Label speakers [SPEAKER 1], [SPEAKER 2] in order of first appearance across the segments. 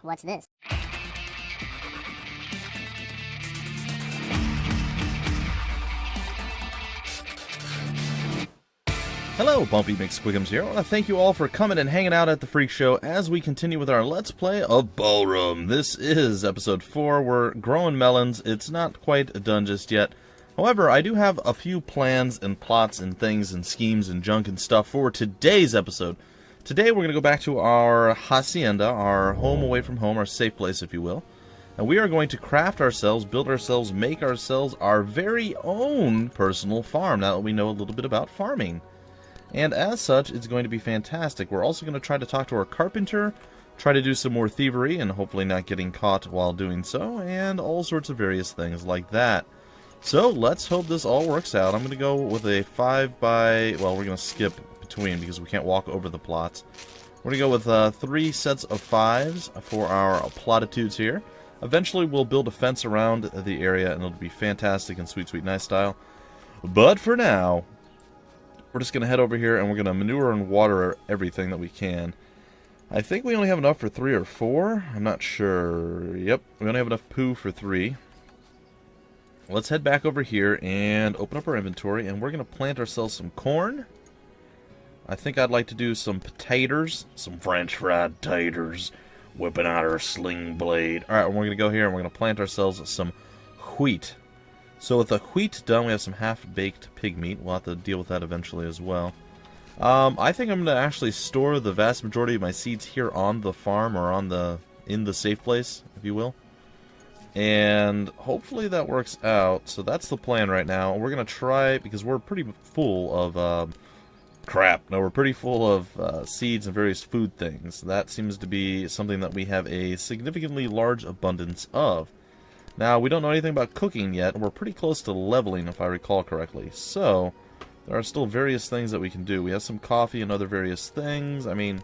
[SPEAKER 1] What's this?
[SPEAKER 2] Hello, Bumpy McSquiggums here. I want to thank you all for coming and hanging out at the Freak Show as we continue with our Let's Play of Balrum. This is episode 4. We're growing melons. It's not quite done just yet. However, I do have a few plans and plots and things and schemes and junk and stuff for today's episode. Today we're going to go back to our hacienda, our home away from home, our safe place, if you will. And we are going to craft ourselves, build ourselves, make ourselves our very own personal farm, now that we know a little bit about farming. And as such, it's going to be fantastic. We're also going to try to talk to our carpenter, try to do some more thievery, and hopefully not getting caught while doing so, and all sorts of various things like that. So, let's hope this all works out. I'm going to go with a 5 by... well, we're going to skip between because we can't walk over the plots. We're going to go with 3 sets of 5s for our platitudes here. Eventually, we'll build a fence around the area, and it'll be fantastic and sweet, sweet, nice style. But for now... we're just going to head over here and we're going to manure and water everything that we can. I think we only have enough for 3 or 4. I'm not sure. Yep, we only have enough poo for 3. Let's head back over here and open up our inventory, and we're going to plant ourselves some corn. I think I'd like to do some potatoes, some French fried taters, whipping out our sling blade. Alright, we're going to go here and we're going to plant ourselves some wheat. So with the wheat done, we have some half-baked pig meat. We'll have to deal with that eventually as well. I think I'm going to actually store the vast majority of my seeds here on the farm, or in the safe place, if you will. And hopefully that works out. So that's the plan right now. We're going to try, because we're pretty full of we're pretty full of seeds and various food things. That seems to be something that we have a significantly large abundance of. Now, we don't know anything about cooking yet, and we're pretty close to leveling, if I recall correctly. So, there are still various things that we can do. We have some coffee and other various things. I mean,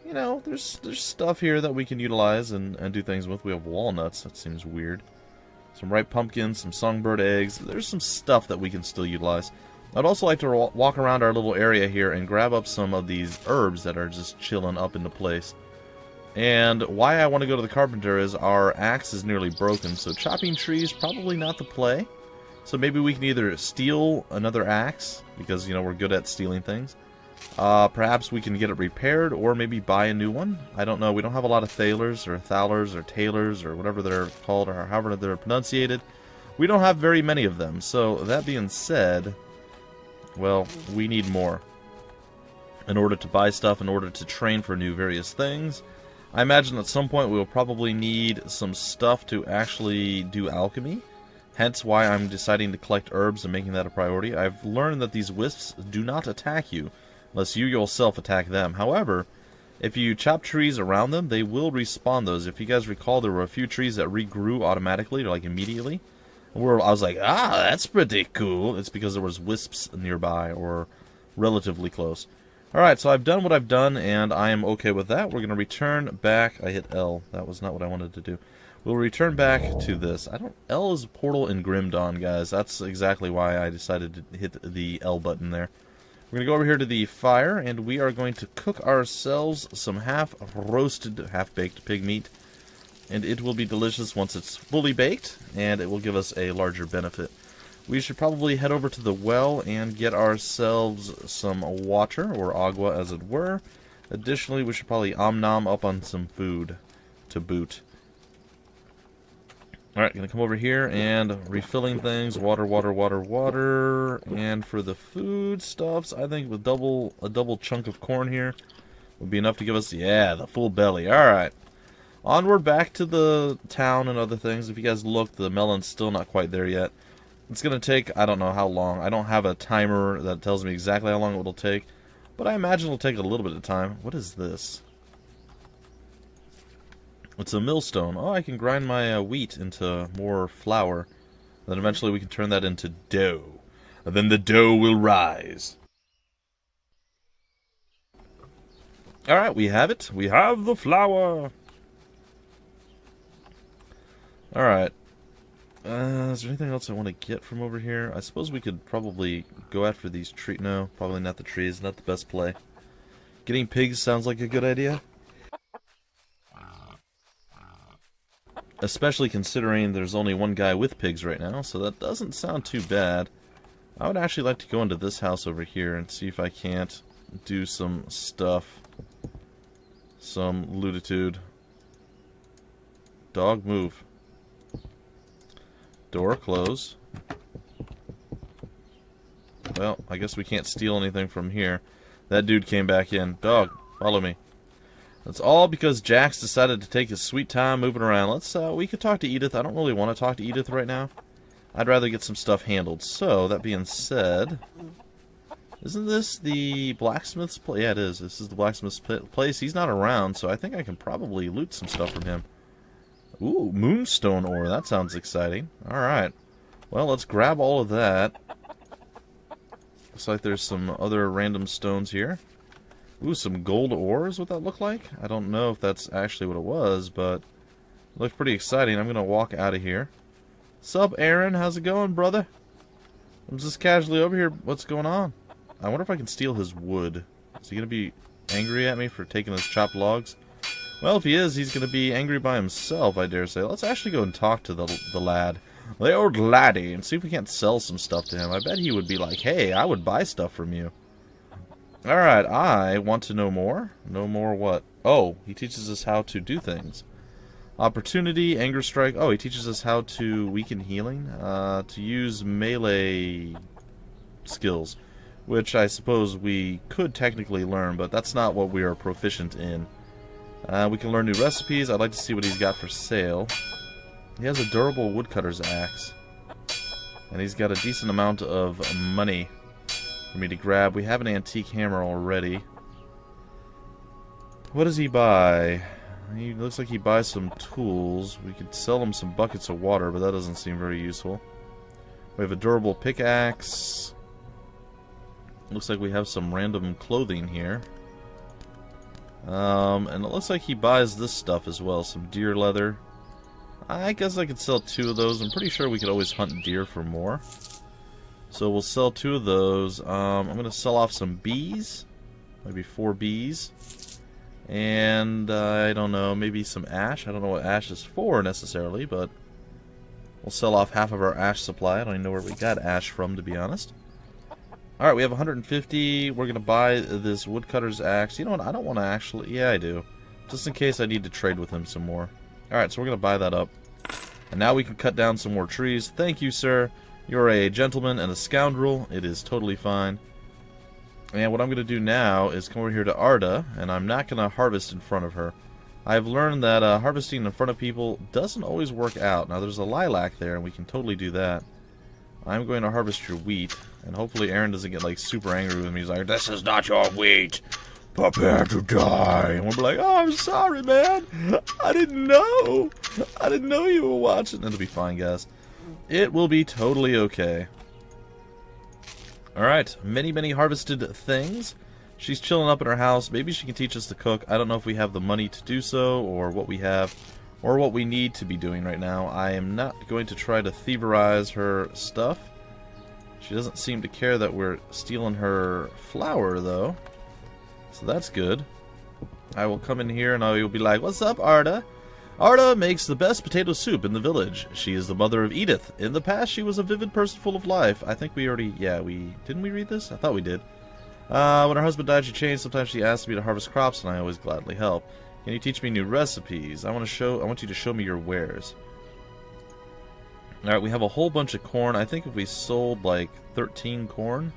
[SPEAKER 2] you know, there's stuff here that we can utilize and do things with. We have walnuts. That seems weird. Some ripe pumpkins, some songbird eggs. There's some stuff that we can still utilize. I'd also like to walk around our little area here and grab up some of these herbs that are just chilling up into place. And why I want to go to the carpenter is our axe is nearly broken, so chopping trees probably not the play. So maybe we can either steal another axe, because, you know, we're good at stealing things. Perhaps we can get it repaired, or maybe buy a new one. I don't know. We don't have a lot of thalers, or thalers, or tailors, or whatever they're called, or however they're pronunciated. We don't have very many of them, so that being said, well, we need more. In order to buy stuff, in order to train for new various things. I imagine at some point we will probably need some stuff to actually do alchemy. Hence why I'm deciding to collect herbs and making that a priority. I've learned that these wisps do not attack you unless you yourself attack them. However, if you chop trees around them, they will respawn those. If you guys recall, there were a few trees that regrew automatically, like immediately. I was like, that's pretty cool. It's because there was wisps nearby, or relatively close. Alright, so I've done what I've done, and I am okay with that. We're going to return back. I hit L. That was not what I wanted to do. We'll return back to this. L is a portal in Grim Dawn, guys. That's exactly why I decided to hit the L button there. We're going to go over here to the fire, and we are going to cook ourselves some half-roasted, half-baked pig meat. And it will be delicious once it's fully baked, and it will give us a larger benefit. We should probably head over to the well and get ourselves some water, or agua as it were. Additionally, we should probably nom up on some food to boot. Alright, gonna come over here and refilling things. Water, water, water, water. And for the food stuffs, I think with a double chunk of corn here would be enough to give us, yeah, the full belly. Alright. Onward back to the town and other things. If you guys look, the melon's still not quite there yet. It's going to take, I don't know how long. I don't have a timer that tells me exactly how long it will take. But I imagine it'll take a little bit of time. What is this? It's a millstone. Oh, I can grind my wheat into more flour. Then eventually we can turn that into dough. And then the dough will rise. Alright, we have it. We have the flour. Alright. Is there anything else I want to get from over here? I suppose we could probably go after these trees. No, probably not the trees. Not the best play. Getting pigs sounds like a good idea. Especially considering there's only one guy with pigs right now, so that doesn't sound too bad. I would actually like to go into this house over here and see if I can't do some stuff. Some lootitude. Dog, move. Door, close. Well, I guess we can't steal anything from here. That dude came back in. Dog, follow me. That's all because Jax decided to take his sweet time moving around. We could talk to Edith. I don't really want to talk to Edith right now. I'd rather get some stuff handled. So, that being said, isn't this the blacksmith's place? Yeah, it is. This is the blacksmith's place. He's not around, so I think I can probably loot some stuff from him. Ooh, moonstone ore. That sounds exciting. Alright. Well, let's grab all of that. Looks like there's some other random stones here. Ooh, some gold ore is what that looked like? I don't know if that's actually what it was, but it looked pretty exciting. I'm going to walk out of here. Sup, Aaron? How's it going, brother? I'm just casually over here. What's going on? I wonder if I can steal his wood. Is he going to be angry at me for taking his chopped logs? Well, if he is, he's going to be angry by himself, I dare say. Let's actually go and talk to the lad. The old laddie, and see if we can't sell some stuff to him. I bet he would be like, hey, I would buy stuff from you. Alright, I want to know more. Know more what? Oh, he teaches us how to do things. Opportunity, anger strike. Oh, he teaches us how to weaken healing. To use melee skills. Which I suppose we could technically learn, but that's not what we are proficient in. We can learn new recipes. I'd like to see what he's got for sale. He has a durable woodcutter's axe. And he's got a decent amount of money for me to grab. We have an antique hammer already. What does he buy? He looks like he buys some tools. We could sell him some buckets of water, but that doesn't seem very useful. We have a durable pickaxe. Looks like we have some random clothing here. And it looks like he buys this stuff as well. Some deer leather. I guess I could sell 2 of those. I'm pretty sure we could always hunt deer for more. So we'll sell 2 of those. I'm going to sell off some bees. Maybe 4 bees. And I don't know, maybe some ash. I don't know what ash is for necessarily, but we'll sell off half of our ash supply. I don't even know where we got ash from, to be honest. Alright, we have 150. We're going to buy this woodcutter's axe. You know what? I don't want to actually... Yeah, I do. Just in case I need to trade with him some more. Alright, so we're going to buy that up. And now we can cut down some more trees. Thank you, sir. You're a gentleman and a scoundrel. It is totally fine. And what I'm going to do now is come over here to Arda, and I'm not going to harvest in front of her. I've learned that harvesting in front of people doesn't always work out. Now, there's a lilac there, and we can totally do that. I'm going to harvest your wheat, and hopefully Aaron doesn't get, like, super angry with me. He's like, this is not your wheat. Prepare to die. And we're like, oh, I'm sorry, man. I didn't know. I didn't know you were watching. It'll be fine, guys. It will be totally okay. Alright, many harvested things. She's chilling up in her house. Maybe she can teach us to cook. I don't know if we have the money to do so, or what we have, or what we need to be doing right now. I am not going to try to thieverize her stuff. She doesn't seem to care that we're stealing her flour, though. So that's good. I will come in here and I will be like, what's up, Arda? Arda makes the best potato soup in the village. She is the mother of Edith. In the past, she was a vivid person full of life. I think we already... Yeah, Didn't we read this? I thought we did. When her husband died, she changed. Sometimes she asked me to harvest crops, and I always gladly help. Can you teach me new recipes? I want you to show me your wares. Alright, we have a whole bunch of corn. I think if we sold, like, 13 corn,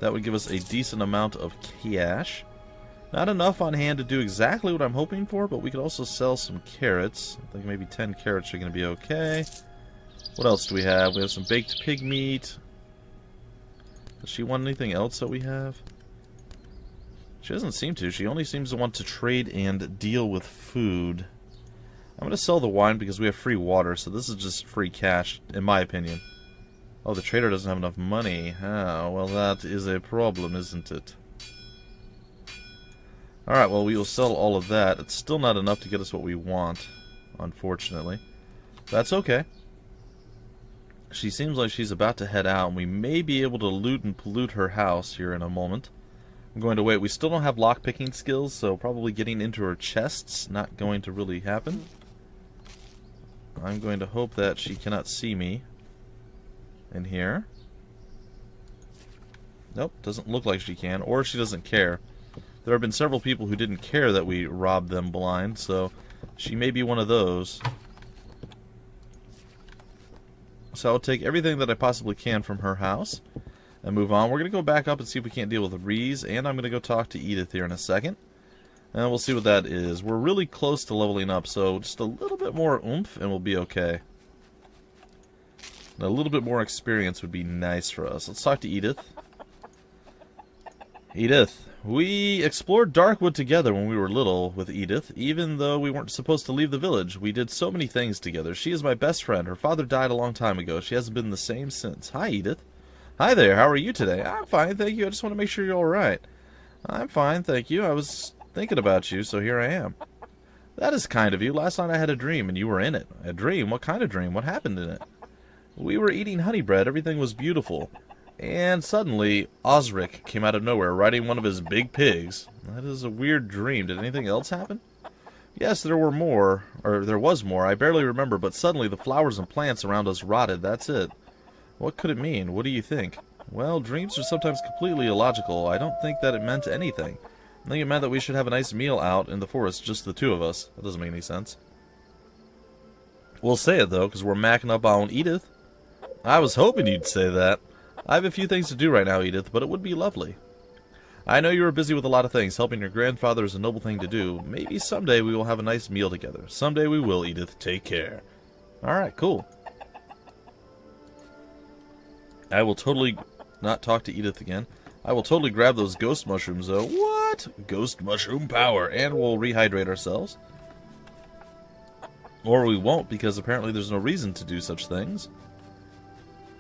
[SPEAKER 2] that would give us a decent amount of cash. Not enough on hand to do exactly what I'm hoping for, but we could also sell some carrots. I think maybe 10 carrots are going to be okay. What else do we have? We have some baked pig meat. Does she want anything else that we have? She doesn't seem to. She only seems to want to trade and deal with food. I'm going to sell the wine because we have free water, so this is just free cash, in my opinion. Oh, the trader doesn't have enough money. Oh, well, that is a problem, isn't it? Alright, well, we will sell all of that. It's still not enough to get us what we want, unfortunately. That's okay. She seems like she's about to head out, and we may be able to loot and pollute her house here in a moment. I'm going to wait. We still don't have lockpicking skills, so probably getting into her chests not going to really happen. I'm going to hope that she cannot see me in here. Nope, doesn't look like she can, or she doesn't care. There have been several people who didn't care that we robbed them blind, so she may be one of those. So I'll take everything that I possibly can from her house and move on. We're going to go back up and see if we can't deal with Reese, and I'm going to go talk to Edith here in a second. And we'll see what that is. We're really close to leveling up, so just a little bit more oomph and we'll be okay. And a little bit more experience would be nice for us. Let's talk to Edith. Edith, we explored Darkwood together when we were little with Edith, even though we weren't supposed to leave the village. We did so many things together. She is my best friend. Her father died a long time ago. She hasn't been the same since. Hi, Edith. Hi there. How are you today? I'm fine, thank you. I just want to make sure you're all right. I'm fine, thank you. I was thinking about you, so here I am. That is kind of you. Last night I had a dream, and you were in it. A dream? What kind of dream? What happened in it? We were eating honey bread. Everything was beautiful. And suddenly, Osric came out of nowhere, riding one of his big pigs. That is a weird dream. Did anything else happen? Yes, there was more. I barely remember, but suddenly the flowers and plants around us rotted. That's it. What could it mean? What do you think? Well, dreams are sometimes completely illogical. I don't think that it meant anything. I think it meant that we should have a nice meal out in the forest, just the two of us. That doesn't make any sense. We'll say it, though, because we're macking up on Edith. I was hoping you'd say that. I have a few things to do right now, Edith, but it would be lovely. I know you are busy with a lot of things. Helping your grandfather is a noble thing to do. Maybe someday we will have a nice meal together. Someday we will, Edith. Take care. Alright, cool. I will totally not talk to Edith again. I will totally grab those ghost mushrooms, though. What? Ghost mushroom power. And we'll rehydrate ourselves. Or we won't, because apparently there's no reason to do such things.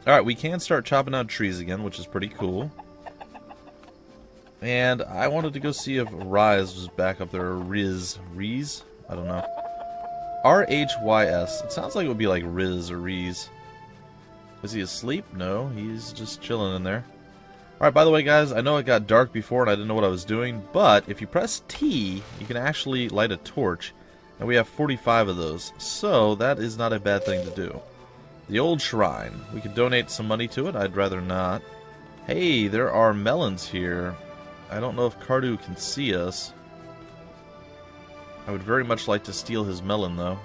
[SPEAKER 2] Alright, we can start chopping down trees again, which is pretty cool. And I wanted to go see if Riz was back up there. Riz? I don't know. R-H-Y-S. It sounds like it would be like Riz or Rees. Is he asleep? No, he's just chilling in there. Alright, by the way, guys, I know it got dark before and I didn't know what I was doing, but if you press T, you can actually light a torch. And we have 45 of those, so that is not a bad thing to do. The old shrine. We could donate some money to it. I'd rather not. Hey, there are melons here. I don't know if Cardu can see us. I would very much like to steal his melon, though.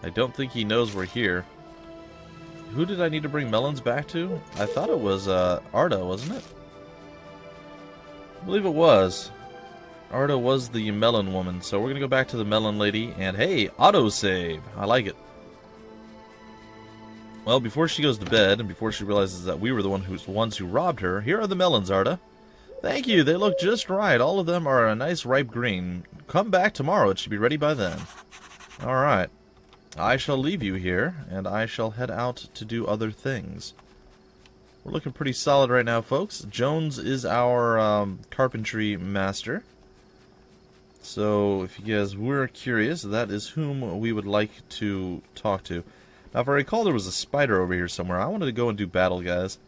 [SPEAKER 2] I don't think he knows we're here. Who did I need to bring melons back to? I thought it was Arda, wasn't it? I believe it was. Arda was the melon woman, so we're going to go back to the melon lady, and hey, autosave! I like it. Well, before she goes to bed, and before she realizes that we were the ones who robbed her, here are the melons, Arda. Thank you, they look just right. All of them are a nice ripe green. Come back tomorrow, it should be ready by then. Alright. I shall leave you here, and I shall head out to do other things. We're looking pretty solid right now, folks. Jones is our carpentry master. So, if you guys were curious, that is whom we would like to talk to. Now, if I recall, there was a spider over here somewhere. I wanted to go and do battle, guys.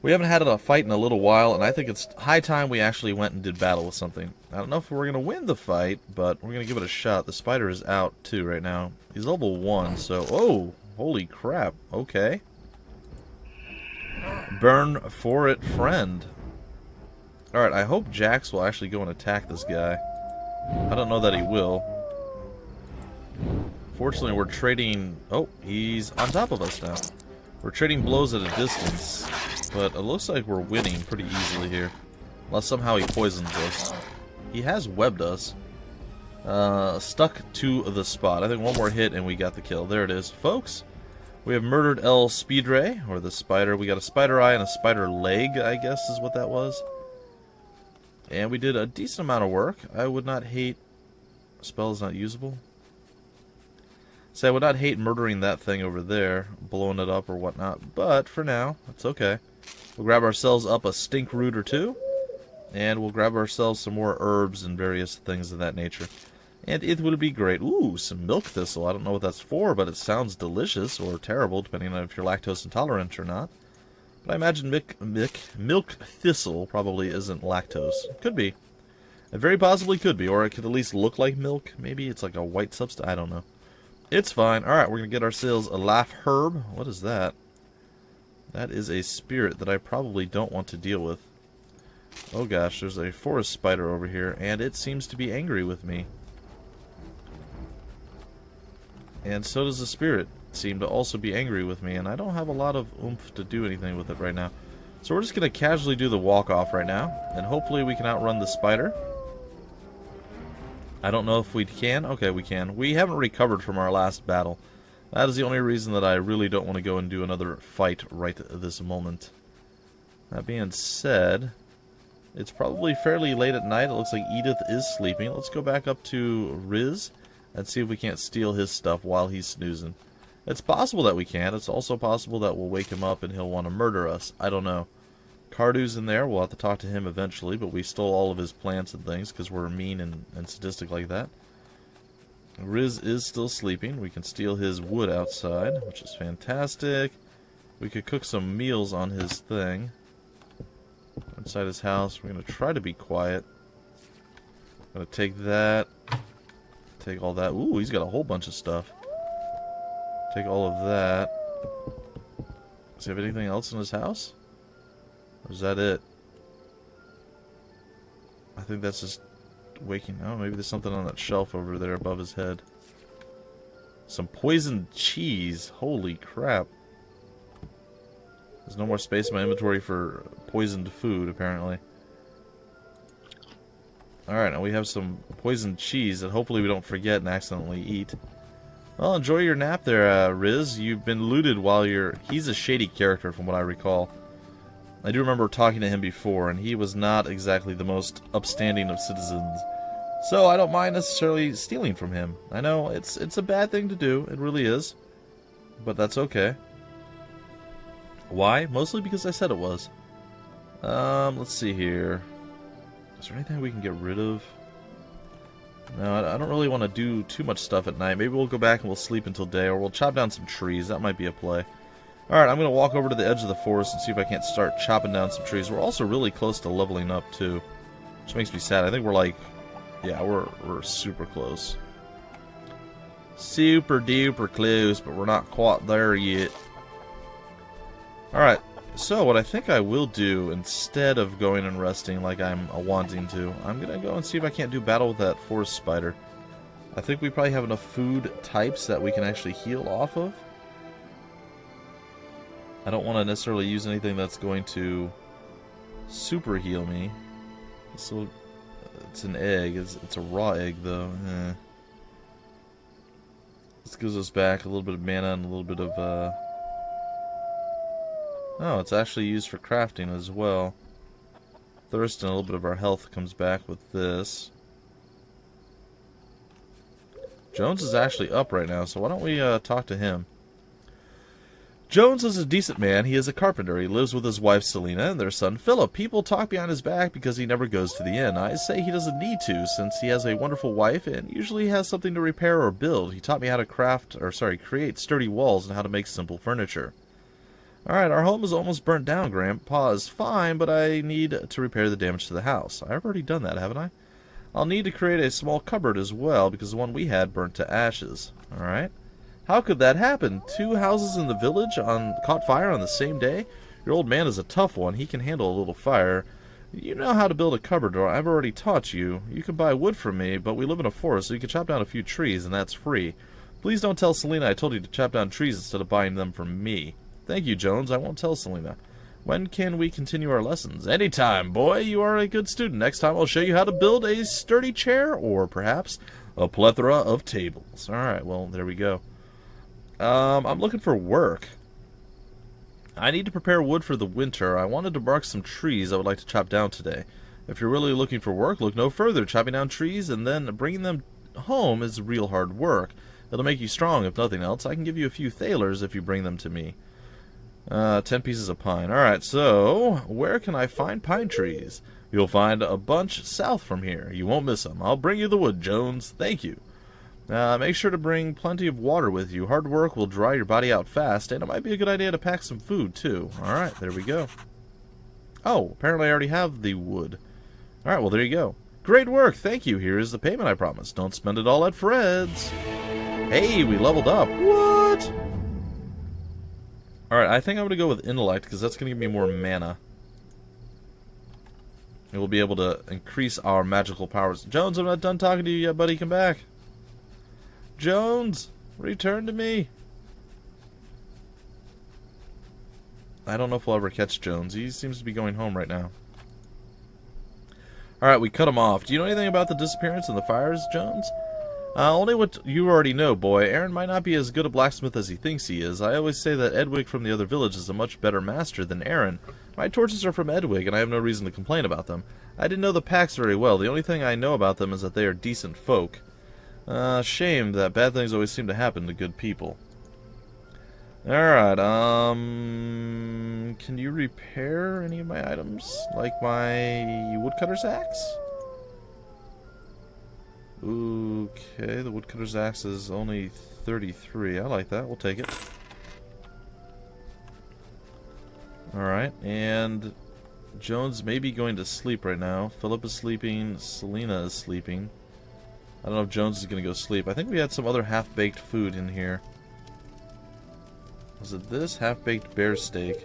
[SPEAKER 2] We haven't had a fight in a little while, and I think it's high time we actually went and did battle with something. I don't know if we're going to win the fight, but we're going to give it a shot. The spider is out, too, right now. He's level 1, so... Oh! Holy crap. Okay. Burn for it, friend. Alright, I hope Jax will actually go and attack this guy. I don't know that he will. Fortunately, we're trading... Oh, he's on top of us now. We're trading blows at a distance, but it looks like we're winning pretty easily here. Unless somehow he poisons us. He has webbed us. Stuck to the spot. I think one more hit and we got the kill. There it is, folks. We have murdered El Speedray, or the spider. We got a spider eye and a spider leg, I guess is what that was. And we did a decent amount of work. I would not hate... Spell is not usable. So I would not hate murdering that thing over there, blowing it up or whatnot. But for now, it's okay. We'll grab ourselves up a stink root or two. And we'll grab ourselves some more herbs and various things of that nature. And it would be great. Ooh, some milk thistle. I don't know what that's for, but it sounds delicious or terrible, depending on if you're lactose intolerant or not. But I imagine milk thistle probably isn't lactose. Could be. It very possibly could be, or it could at least look like milk. Maybe it's like a white substance. I don't know. It's fine. Alright, we're going to get ourselves a life herb. What is that? That is a spirit that I probably don't want to deal with. Oh gosh, there's a forest spider over here, and it seems to be angry with me. And so does the spirit seem to also be angry with me, and I don't have a lot of oomph to do anything with it right now. So we're just going to casually do the walk-off right now, and hopefully we can outrun the spider. I don't know if we can. Okay, we can. We haven't recovered from our last battle. That is the only reason that I really don't want to go and do another fight right at this moment. That being said, it's probably fairly late at night. It looks like Edith is sleeping. Let's go back up to Riz and see if we can't steal his stuff while he's snoozing. It's possible that we can. It's also possible that we'll wake him up and he'll want to murder us. I don't know. Cardew's in there. We'll have to talk to him eventually, but we stole all of his plants and things because we're mean and sadistic like that. Riz is still sleeping. We can steal his wood outside, which is fantastic. We could cook some meals on his thing. Inside his house. We're going to try to be quiet. Going to take that. Take all that. Ooh, he's got a whole bunch of stuff. Take all of that. Does he have anything else in his house? Or is that it? I think that's just waking. Oh, maybe there's something on that shelf over there above his head. Some poisoned cheese. Holy crap. There's no more space in my inventory for poisoned food, apparently. Alright, now we have some poisoned cheese that hopefully we don't forget and accidentally eat. Well, enjoy your nap there, Riz. You've been looted while you're... He's a shady character from what I recall. I do remember talking to him before, and he was not exactly the most upstanding of citizens. So I don't mind necessarily stealing from him. I know it's a bad thing to do. It really is. But that's okay. Why? Mostly because I said it was. Let's see here. Is there anything we can get rid of? No, I don't really want to do too much stuff at night. Maybe we'll go back and we'll sleep until day, or we'll chop down some trees. That might be a play. Alright, I'm going to walk over to the edge of the forest and see if I can't start chopping down some trees. We're also really close to leveling up, too. Which makes me sad. I think we're like... Yeah, we're super close. Super duper close, but we're not quite there yet. Alright, so what I think I will do, instead of going and resting like I'm wanting to, I'm going to go and see if I can't do battle with that forest spider. I think we probably have enough food types that we can actually heal off of. I don't want to necessarily use anything that's going to super heal me. So it's an egg. It's a raw egg, though. This gives us back a little bit of mana and a little bit of... Oh, it's actually used for crafting as well. Thirst and a little bit of our health comes back with this. Jones is actually up right now, so why don't we talk to him? Jones is a decent man. He is a carpenter. He lives with his wife Selena and their son Philip. People talk behind his back because he never goes to the inn. I say he doesn't need to, since he has a wonderful wife and usually has something to repair or build. He taught me how to create sturdy walls and how to make simple furniture. Alright, our home is almost burnt down, Grandpa is fine, but I need to repair the damage to the house. I've already done that, haven't I? I'll need to create a small cupboard as well, because the one we had burnt to ashes. Alright. How could that happen? 2 houses in the village caught fire on the same day? Your old man is a tough one. He can handle a little fire. You know how to build a cupboard, or I've already taught you. You can buy wood from me, but we live in a forest, so you can chop down a few trees, and that's free. Please don't tell Selena I told you to chop down trees instead of buying them from me. Thank you, Jones. I won't tell Selena. When can we continue our lessons? Anytime, boy. You are a good student. Next time I'll show you how to build a sturdy chair, or perhaps a plethora of tables. Alright, well, there we go. I'm looking for work. I need to prepare wood for the winter. I wanted to bark some trees I would like to chop down today. If you're really looking for work, look no further. Chopping down trees and then bringing them home is real hard work. It'll make you strong, if nothing else. I can give you a few thalers if you bring them to me. 10 pieces of pine. Alright, so where can I find pine trees? You'll find a bunch south from here. You won't miss them. I'll bring you the wood, Jones. Thank you. Make sure to bring plenty of water with you. Hard work will dry your body out fast, and it might be a good idea to pack some food, too. Alright, there we go. Oh, apparently I already have the wood. Alright, well, there you go. Great work, thank you. Here is the payment I promised. Don't spend it all at Fred's. Hey, we leveled up. What? Alright, I think I'm going to go with intellect, because that's going to give me more mana. And we'll be able to increase our magical powers. Jones, I'm not done talking to you yet, buddy. Come back. Jones, return to me. I don't know if we'll ever catch Jones. He seems to be going home right now. Alright, we cut him off. Do you know anything about the disappearance and the fires, Jones? Only what you already know, boy. Aaron might not be as good a blacksmith as he thinks he is. I always say that Edwig from the other village is a much better master than Aaron. My torches are from Edwig, and I have no reason to complain about them. I didn't know the Pax very well. The only thing I know about them is that they are decent folk. Shame that bad things always seem to happen to good people. Alright, can you repair any of my items? Like my woodcutter's axe? Okay, the woodcutter's axe is only 33. I like that. We'll take it. Alright, and Jones may be going to sleep right now. Philip is sleeping. Selena is sleeping. I don't know if Jones is going to go sleep. I think we had some other half-baked food in here. Was it this? Half-baked bear steak.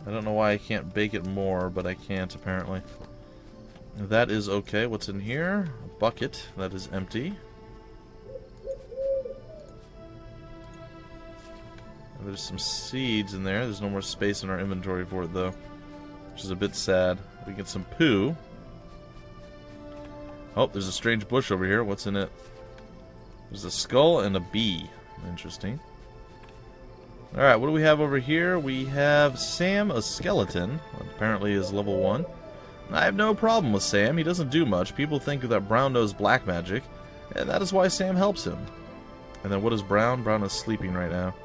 [SPEAKER 2] I don't know why I can't bake it more, but I can't apparently. That is okay. What's in here? A bucket. That is empty. There's some seeds in there. There's no more space in our inventory for it, though. Which is a bit sad. We get some poo. Oh, there's a strange bush over here. What's in it? There's a skull and a bee. Interesting. Alright, what do we have over here? We have Sam, a skeleton. Apparently is level 1. I have no problem with Sam. He doesn't do much. People think that Brown knows black magic, and that is why Sam helps him. And then what is Brown? Brown is sleeping right now.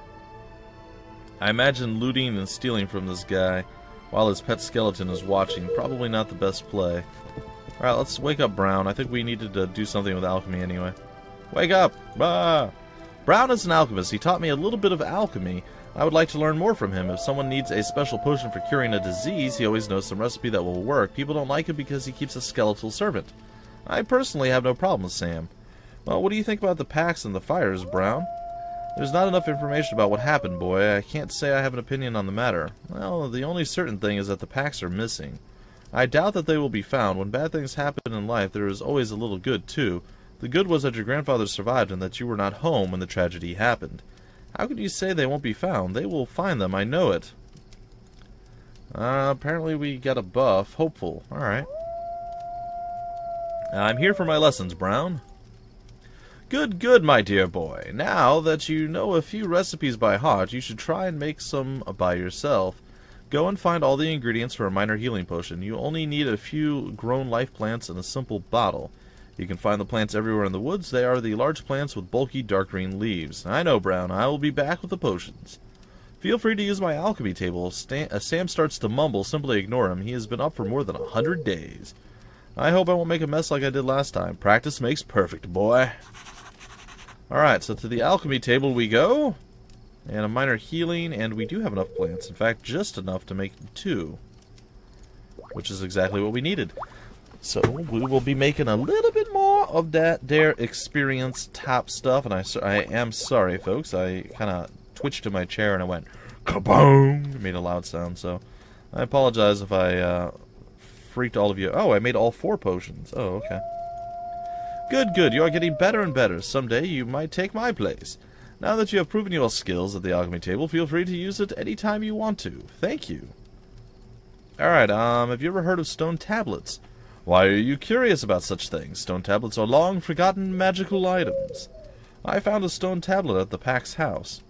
[SPEAKER 2] I imagine looting and stealing from this guy while his pet skeleton is watching. Probably not the best play. Alright, let's wake up Brown. I think we needed to do something with alchemy anyway. Wake up! Bah! Brown is an alchemist. He taught me a little bit of alchemy. I would like to learn more from him. If someone needs a special potion for curing a disease, he always knows some recipe that will work. People don't like him because he keeps a skeletal servant. I personally have no problem with Sam. Well, what do you think about the Pax and the fires, Brown? There's not enough information about what happened, boy. I can't say I have an opinion on the matter. Well, the only certain thing is that the Pax are missing. I doubt that they will be found. When bad things happen in life, there is always a little good, too. The good was that your grandfather survived and that you were not home when the tragedy happened. How could you say they won't be found? They will find them, I know it. Apparently we got a buff. Hopeful. Alright. I'm here for my lessons, Brown. Good, good, my dear boy. Now that you know a few recipes by heart, you should try and make some by yourself. Go and find all the ingredients for a minor healing potion. You only need a few grown life plants and a simple bottle. You can find the plants everywhere in the woods. They are the large plants with bulky dark green leaves. I know, Brown. I will be back with the potions. Feel free to use my alchemy table. If Sam starts to mumble, simply ignore him. He has been up for more than 100 days. I hope I won't make a mess like I did last time. Practice makes perfect, boy. Alright, so to the alchemy table we go. And a minor healing, and we do have enough plants. In fact, just enough to make 2. Which is exactly what we needed. So we will be making a little bit more of that there experience top stuff. And I am sorry, folks. I kind of twitched in my chair and I went kaboom. It made a loud sound. So I apologize if I freaked all of you. Oh, I made all 4 potions. Oh, okay. Good, good. You are getting better and better. Someday you might take my place. Now that you have proven your skills at the alchemy table, feel free to use it any time you want to. Thank you. Alright, have you ever heard of stone tablets? Why are you curious about such things? Stone tablets are long-forgotten magical items. I found a stone tablet at the Pax house.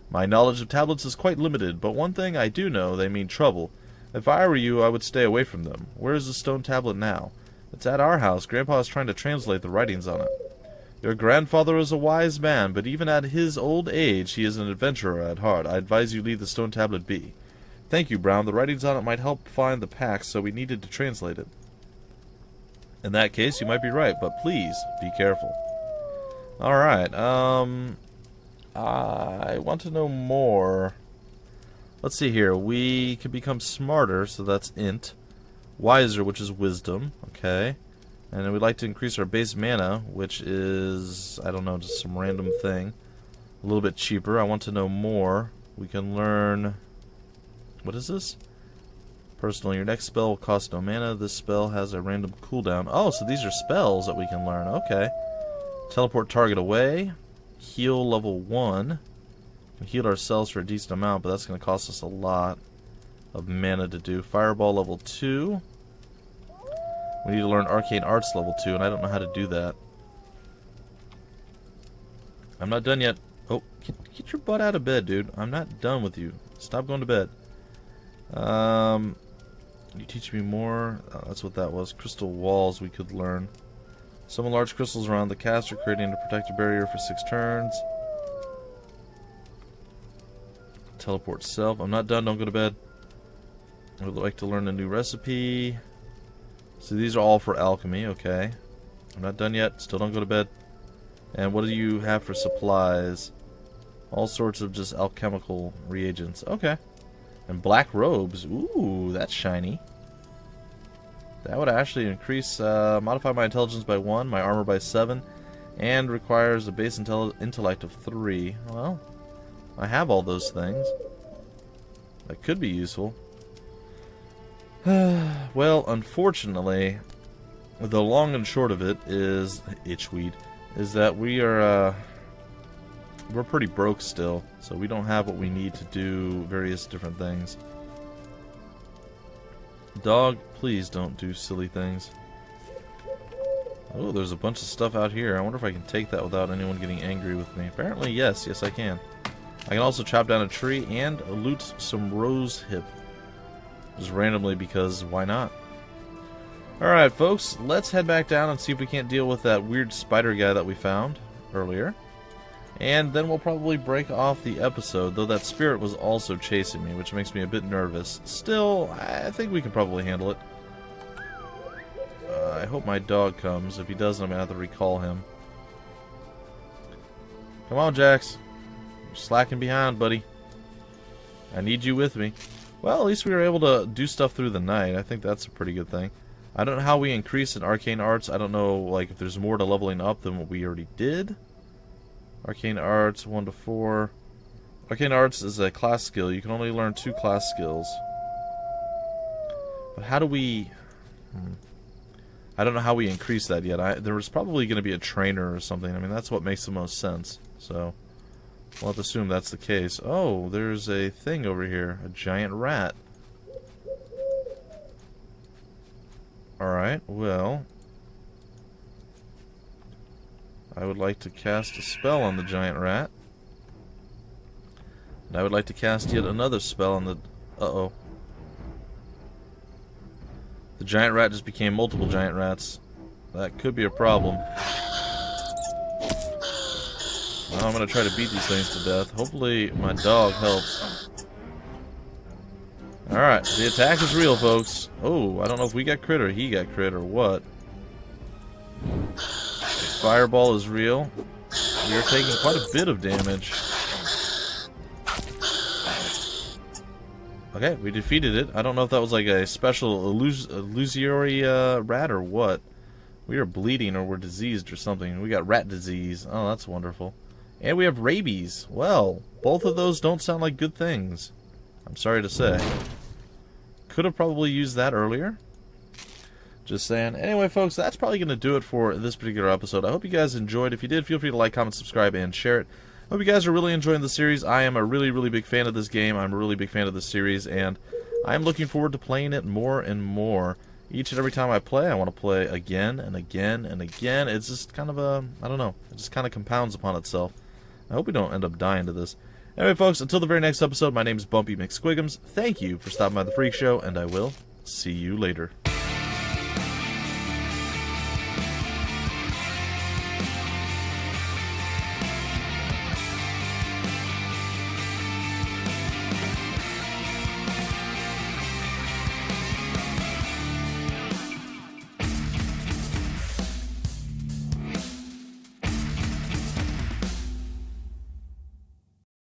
[SPEAKER 2] My knowledge of tablets is quite limited, but one thing I do know, they mean trouble. If I were you, I would stay away from them. Where is the stone tablet now? It's at our house. Grandpa is trying to translate the writings on it. Your grandfather is a wise man, but even at his old age, he is an adventurer at heart. I advise you leave the stone tablet be. Thank you, Brown. The writings on it might help find the Pax, so we needed to translate it. In that case, you might be right, but please, be careful. Alright, I want to know more. Let's see here. We can become smarter, so that's int. Wiser, which is wisdom. Okay. And then we'd like to increase our base mana, which is, I don't know, just some random thing. A little bit cheaper. I want to know more. We can learn... What is this? Personally, your next spell will cost no mana. This spell has a random cooldown. Oh, so these are spells that we can learn. Okay. Teleport target away. Heal level 1. We can heal ourselves for a decent amount, but that's going to cost us a lot of mana to do. Fireball level 2. We need to learn Arcane Arts level 2, and I don't know how to do that. I'm not done yet. Oh, get your butt out of bed, dude. I'm not done with you. Stop going to bed. Can you teach me more? Oh, that's what that was. Crystal walls we could learn. Summon large crystals around the caster, creating a protective barrier for 6 turns. Teleport self. I'm not done. Don't go to bed. I would like to learn a new recipe. So these are all for alchemy. Okay. I'm not done yet. Still don't go to bed. And what do you have for supplies? All sorts of just alchemical reagents. Okay. And black robes. Ooh, that's shiny. That would actually increase, modify my intelligence by 1, my armor by 7, and requires a base intellect of 3. Well, I have all those things. That could be useful. Well, unfortunately, the long and short of it is, itchweed, is that we're pretty broke still, so we don't have what we need to do various different things. Dog, please don't do silly things. Oh, there's a bunch of stuff out here. I wonder if I can take that without anyone getting angry with me. Apparently, yes. Yes, I can. I can also chop down a tree and loot some rose hip. Just randomly, because why not? Alright, folks. Let's head back down and see if we can't deal with that weird spider guy that we found earlier. And then we'll probably break off the episode, though that spirit was also chasing me, which makes me a bit nervous. Still, I think we can probably handle it. I hope my dog comes. If he doesn't, I'm going to have to recall him. Come on, Jax. You're slacking behind, buddy. I need you with me. Well, at least we were able to do stuff through the night. I think that's a pretty good thing. I don't know how we increase in Arcane Arts. I don't know, like, if there's more to leveling up than what we already did. Arcane Arts, 1 to 4. Arcane Arts is a class skill. You can only learn 2 class skills. But how do we... I don't know how we increase that yet. There was probably going to be a trainer or something. I mean, that's what makes the most sense. So, we'll have to assume that's the case. Oh, there's a thing over here. A giant rat. Alright, well... I would like to cast a spell on the giant rat. And I would like to cast yet another spell on the... Uh-oh. The giant rat just became multiple giant rats. That could be a problem. Well, I'm going to try to beat these things to death. Hopefully my dog helps. Alright, the attack is real, folks. Oh, I don't know if we got crit or he got crit or what. Fireball is real. We are taking quite a bit of damage. Okay, we defeated it. I don't know if that was like a special illusory rat or what. We are bleeding or we're diseased or something. We got rat disease. Oh, that's wonderful. And we have rabies. Well, both of those don't sound like good things. I'm sorry to say. Could have probably used that earlier. Just saying. Anyway, folks, that's probably going to do it for this particular episode. I hope you guys enjoyed. If you did, feel free to like, comment, subscribe, and share it. I hope you guys are really enjoying the series. I am a really, really big fan of this game. I'm a really big fan of this series, and I'm looking forward to playing it more and more. Each and every time I play, I want to play again and again and again. It's just kind of a, I don't know, it just kind of compounds upon itself. I hope we don't end up dying to this. Anyway, folks, until the very next episode, my name is Bumpy McSquigums. Thank you for stopping by the Freak Show, and I will see you later.